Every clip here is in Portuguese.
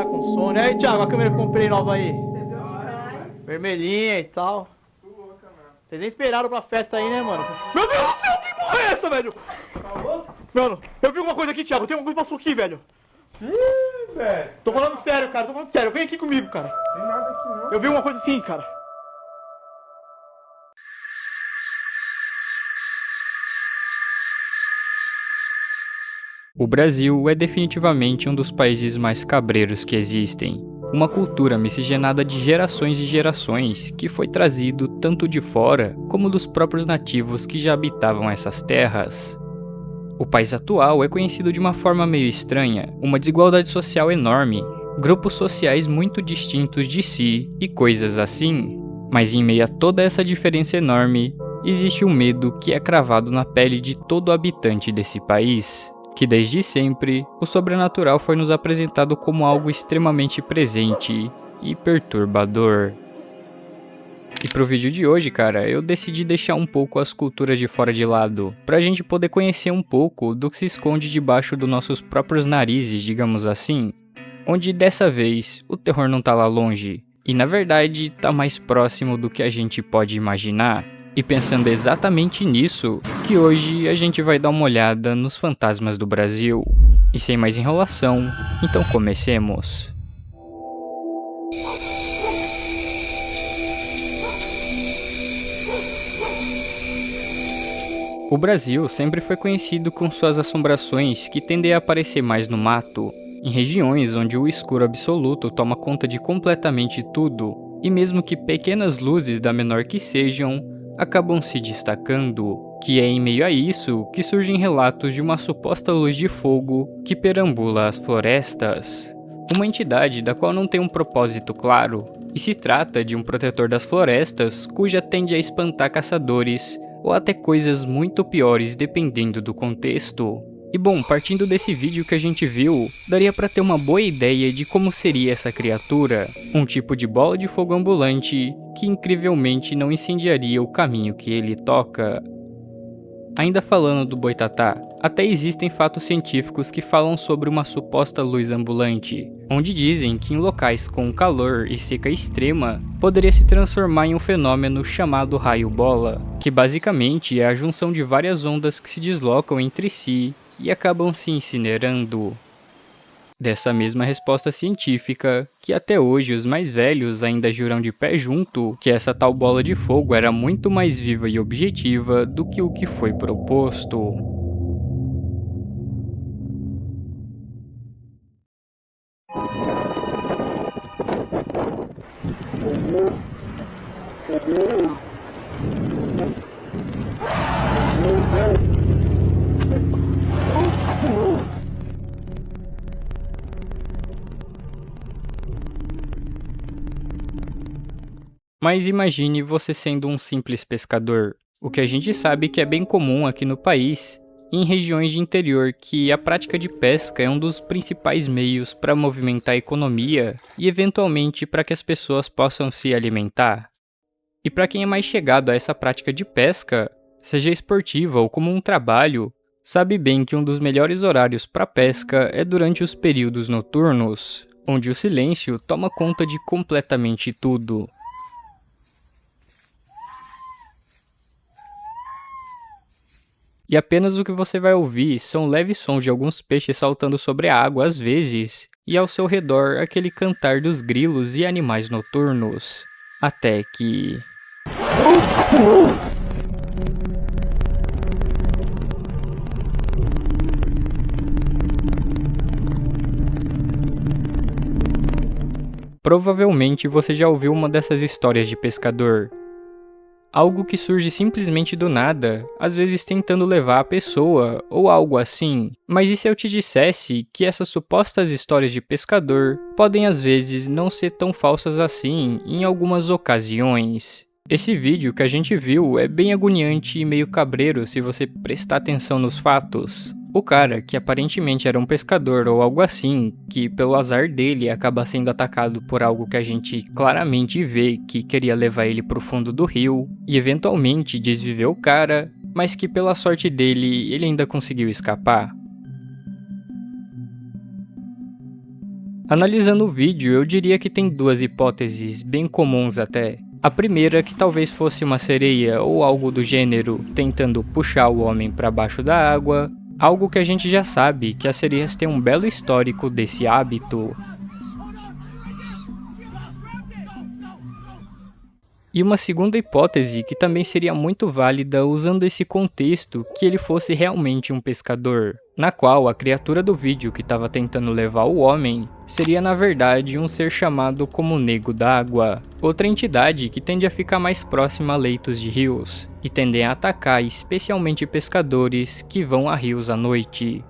com sono. E aí, Thiago, a câmera que eu comprei nova aí. Vermelhinha e tal. Vocês nem esperaram pra festa aí, né, mano? Meu Deus do céu, que porra é essa, velho? Mano, eu vi alguma coisa aqui, Thiago. Tem alguma coisa que passou aqui, velho. Ih, velho. Tô falando sério, cara. Tô falando sério. Vem aqui comigo, cara. Tem nada aqui não. Eu vi uma coisa assim, cara. O Brasil é definitivamente um dos países mais cabreiros que existem. Uma cultura miscigenada de gerações e gerações que foi trazido tanto de fora como dos próprios nativos que já habitavam essas terras. O país atual é conhecido de uma forma meio estranha, uma desigualdade social enorme, grupos sociais muito distintos de si e coisas assim. Mas em meio a toda essa diferença enorme, existe um medo que é cravado na pele de todo habitante desse país. Que desde sempre, o sobrenatural foi nos apresentado como algo extremamente presente e perturbador. E pro vídeo de hoje, cara, eu decidi deixar um pouco as culturas de fora de lado, pra gente poder conhecer um pouco do que se esconde debaixo dos nossos próprios narizes, digamos assim, onde dessa vez o terror não tá lá longe, e na verdade tá mais próximo do que a gente pode imaginar. E pensando exatamente nisso, que hoje a gente vai dar uma olhada nos fantasmas do Brasil. E sem mais enrolação, então comecemos. O Brasil sempre foi conhecido com suas assombrações que tendem a aparecer mais no mato, em regiões onde o escuro absoluto toma conta de completamente tudo, e mesmo que pequenas luzes, da menor que sejam, acabam se destacando, que é em meio a isso que surgem relatos de uma suposta luz de fogo que perambula as florestas. Uma entidade da qual não tem um propósito claro, e se trata de um protetor das florestas cuja tende a espantar caçadores, ou até coisas muito piores dependendo do contexto. E bom, partindo desse vídeo que a gente viu, daria pra ter uma boa ideia de como seria essa criatura, um tipo de bola de fogo ambulante que incrivelmente não incendiaria o caminho que ele toca. Ainda falando do boitatá, até existem fatos científicos que falam sobre uma suposta luz ambulante, onde dizem que em locais com calor e seca extrema, poderia se transformar em um fenômeno chamado raio-bola, que basicamente é a junção de várias ondas que se deslocam entre si e acabam se incinerando. Dessa mesma resposta científica, que até hoje os mais velhos ainda juram de pé junto que essa tal bola de fogo era muito mais viva e objetiva do que o que foi proposto. Mas imagine você sendo um simples pescador, o que a gente sabe que é bem comum aqui no país, e em regiões de interior que a prática de pesca é um dos principais meios para movimentar a economia e eventualmente para que as pessoas possam se alimentar. E para quem é mais chegado a essa prática de pesca, seja esportiva ou como um trabalho, sabe bem que um dos melhores horários para pesca é durante os períodos noturnos, onde o silêncio toma conta de completamente tudo. E apenas o que você vai ouvir são leves sons de alguns peixes saltando sobre a água às vezes, e ao seu redor aquele cantar dos grilos e animais noturnos. Até que... Provavelmente você já ouviu uma dessas histórias de pescador. Algo que surge simplesmente do nada, às vezes tentando levar a pessoa, ou algo assim. Mas e se eu te dissesse que essas supostas histórias de pescador podem às vezes não ser tão falsas assim em algumas ocasiões? Esse vídeo que a gente viu é bem agoniante e meio cabreiro se você prestar atenção nos fatos. O cara, que aparentemente era um pescador ou algo assim, que pelo azar dele acaba sendo atacado por algo que a gente claramente vê que queria levar ele pro fundo do rio, e eventualmente desviveu o cara, mas que pela sorte dele ele ainda conseguiu escapar. Analisando o vídeo, eu diria que tem duas hipóteses, bem comuns até. A primeira, que talvez fosse uma sereia ou algo do gênero, tentando puxar o homem para baixo da água, algo que a gente já sabe, que as sereias têm um belo histórico desse hábito. E uma segunda hipótese, que também seria muito válida usando esse contexto, que ele fosse realmente um pescador, na qual a criatura do vídeo que estava tentando levar o homem seria na verdade um ser chamado como Nego d'Água, outra entidade que tende a ficar mais próxima a leitos de rios, e tendem a atacar especialmente pescadores que vão a rios à noite.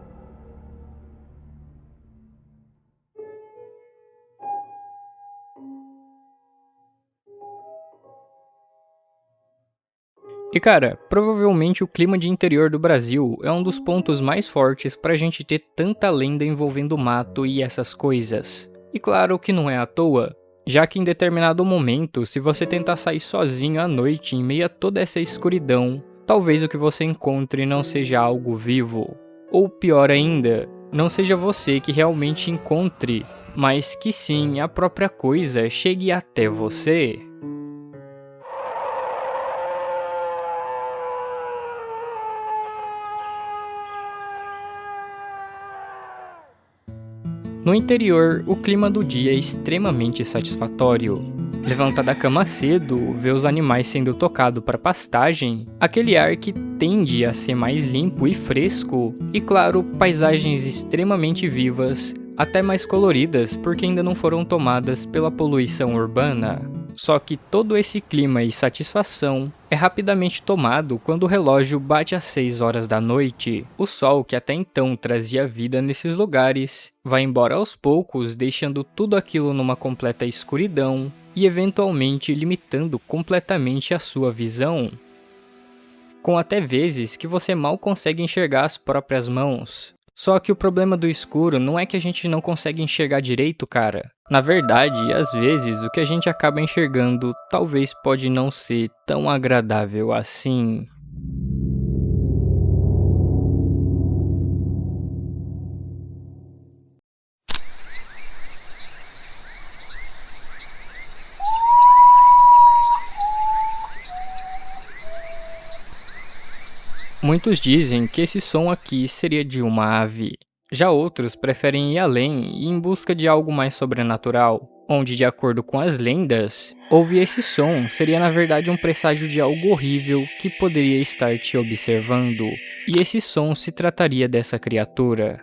E cara, provavelmente o clima de interior do Brasil é um dos pontos mais fortes pra gente ter tanta lenda envolvendo mato e essas coisas. E claro que não é à toa, já que em determinado momento, se você tentar sair sozinho à noite em meio a toda essa escuridão, talvez o que você encontre não seja algo vivo. Ou pior ainda, não seja você que realmente encontre, mas que sim a própria coisa chegue até você. No interior, o clima do dia é extremamente satisfatório. Levanta da cama cedo, vê os animais sendo tocados para pastagem, aquele ar que tende a ser mais limpo e fresco, e claro, paisagens extremamente vivas, até mais coloridas porque ainda não foram tomadas pela poluição urbana. Só que todo esse clima e satisfação é rapidamente tomado quando o relógio bate às 6 horas da noite. O sol, que até então trazia vida nesses lugares, vai embora aos poucos, deixando tudo aquilo numa completa escuridão e eventualmente limitando completamente a sua visão. Com até vezes que você mal consegue enxergar as próprias mãos. Só que o problema do escuro não é que a gente não consegue enxergar direito, cara. Na verdade, às vezes, o que a gente acaba enxergando talvez pode não ser tão agradável assim. Muitos dizem que esse som aqui seria de uma ave. Já outros preferem ir além e ir em busca de algo mais sobrenatural, onde, de acordo com as lendas, ouvir esse som seria na verdade um presságio de algo horrível que poderia estar te observando, e esse som se trataria dessa criatura.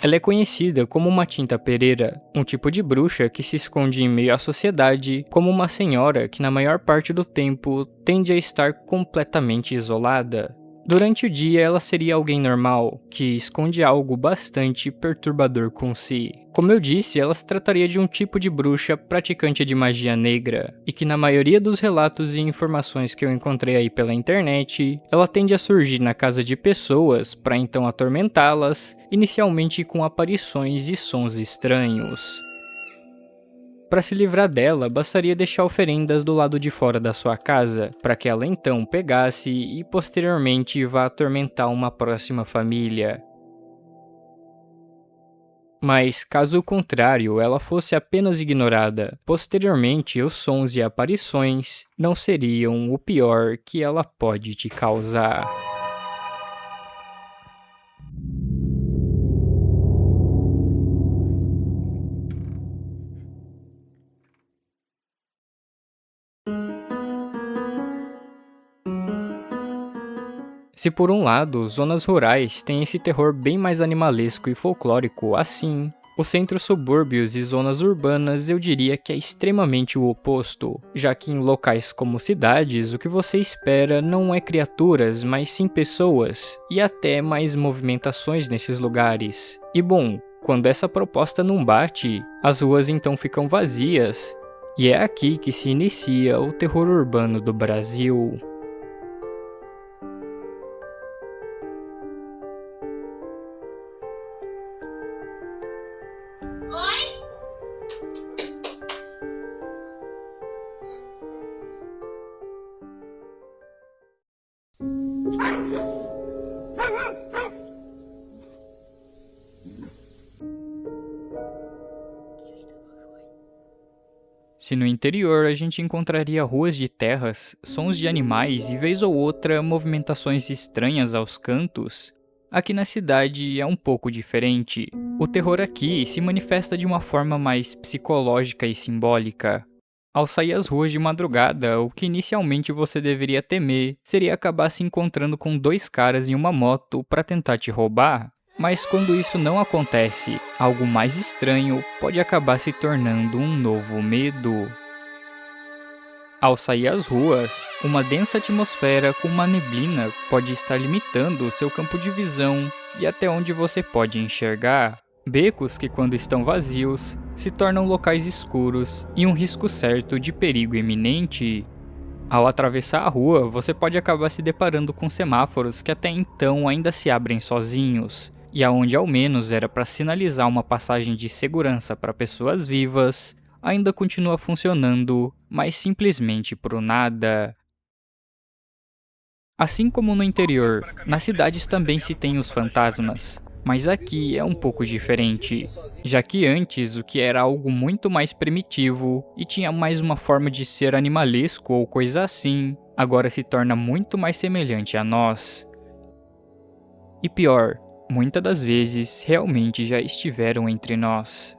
Ela é conhecida como uma tinta pereira, um tipo de bruxa que se esconde em meio à sociedade como uma senhora que na maior parte do tempo tende a estar completamente isolada. Durante o dia ela seria alguém normal, que esconde algo bastante perturbador com si. Como eu disse, ela se trataria de um tipo de bruxa praticante de magia negra, e que na maioria dos relatos e informações que eu encontrei aí pela internet, ela tende a surgir na casa de pessoas para então atormentá-las, inicialmente com aparições e sons estranhos. Para se livrar dela, bastaria deixar oferendas do lado de fora da sua casa, para que ela então pegasse e posteriormente vá atormentar uma próxima família. Mas, caso contrário, ela fosse apenas ignorada, posteriormente os sons e aparições não seriam o pior que ela pode te causar. Se por um lado, zonas rurais têm esse terror bem mais animalesco e folclórico, assim, os centros subúrbios e zonas urbanas eu diria que é extremamente o oposto, já que em locais como cidades o que você espera não é criaturas, mas sim pessoas, e até mais movimentações nesses lugares. E bom, quando essa proposta não bate, as ruas então ficam vazias, E é aqui que se inicia o terror urbano do Brasil. Se no interior a gente encontraria ruas de terras, sons de animais e vez ou outra movimentações estranhas aos cantos, aqui na cidade é um pouco diferente. O terror aqui se manifesta de uma forma mais psicológica e simbólica. Ao sair às ruas de madrugada, o que inicialmente você deveria temer seria acabar se encontrando com dois caras em uma moto para tentar te roubar. Mas quando isso não acontece, algo mais estranho pode acabar se tornando um novo medo. Ao sair às ruas, uma densa atmosfera com uma neblina pode estar limitando seu campo de visão e até onde você pode enxergar. Becos que, quando estão vazios, se tornam locais escuros e um risco certo de perigo iminente. Ao atravessar a rua, você pode acabar se deparando com semáforos que até então ainda se abrem sozinhos, e aonde ao menos era para sinalizar uma passagem de segurança para pessoas vivas, ainda continua funcionando, mas simplesmente por nada. Assim como no interior, nas cidades também se tem os fantasmas, mas aqui é um pouco diferente, já que antes o que era algo muito mais primitivo e tinha mais uma forma de ser animalesco ou coisa assim, agora se torna muito mais semelhante a nós. E pior, muitas das vezes realmente já estiveram entre nós.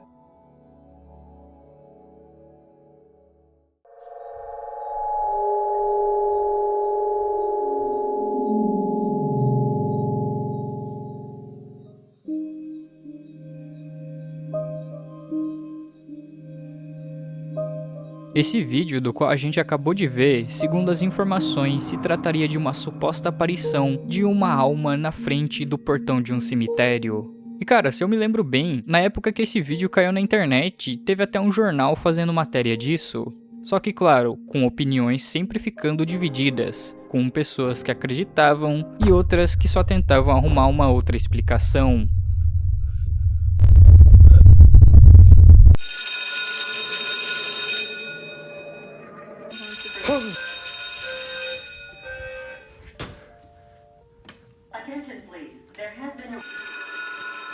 Esse vídeo do qual a gente acabou de ver, segundo as informações, se trataria de uma suposta aparição de uma alma na frente do portão de um cemitério. E cara, se eu me lembro bem, na época que esse vídeo caiu na internet, teve até um jornal fazendo matéria disso. Só que claro, com opiniões sempre ficando divididas, com pessoas que acreditavam e outras que só tentavam arrumar uma outra explicação.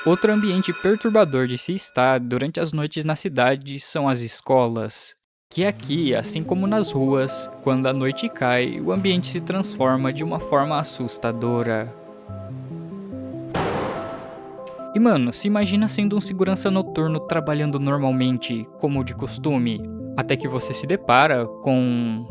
Outro ambiente perturbador de se estar durante as noites na cidade são as escolas. Que aqui, assim como nas ruas, quando a noite cai, o ambiente se transforma de uma forma assustadora. E mano, se imagina sendo um segurança noturno trabalhando normalmente, como de costume, até que você se depara com...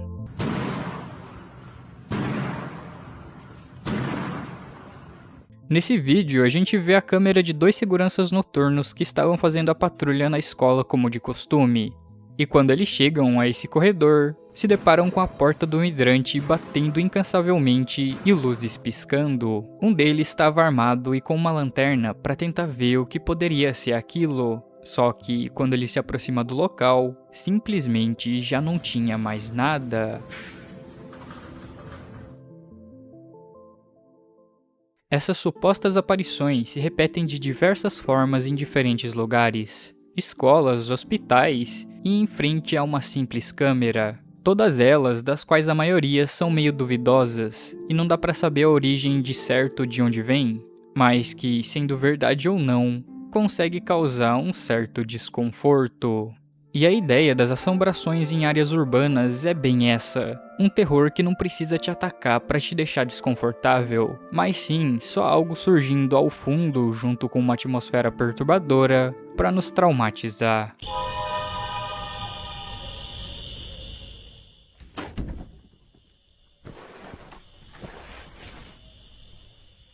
Nesse vídeo, a gente vê a câmera de dois seguranças noturnos que estavam fazendo a patrulha na escola como de costume. E quando eles chegam a esse corredor, se deparam com a porta do hidrante batendo incansavelmente e luzes piscando. Um deles estava armado e com uma lanterna para tentar ver o que poderia ser aquilo. Só que, quando ele se aproxima do local, simplesmente já não tinha mais nada. Essas supostas aparições se repetem de diversas formas em diferentes lugares. Escolas, hospitais e em frente a uma simples câmera. Todas elas, das quais a maioria são meio duvidosas e não dá pra saber a origem de certo de onde vem, mas que, sendo verdade ou não, consegue causar um certo desconforto. E a ideia das assombrações em áreas urbanas é bem essa, um terror que não precisa te atacar para te deixar desconfortável, mas sim só algo surgindo ao fundo junto com uma atmosfera perturbadora para nos traumatizar.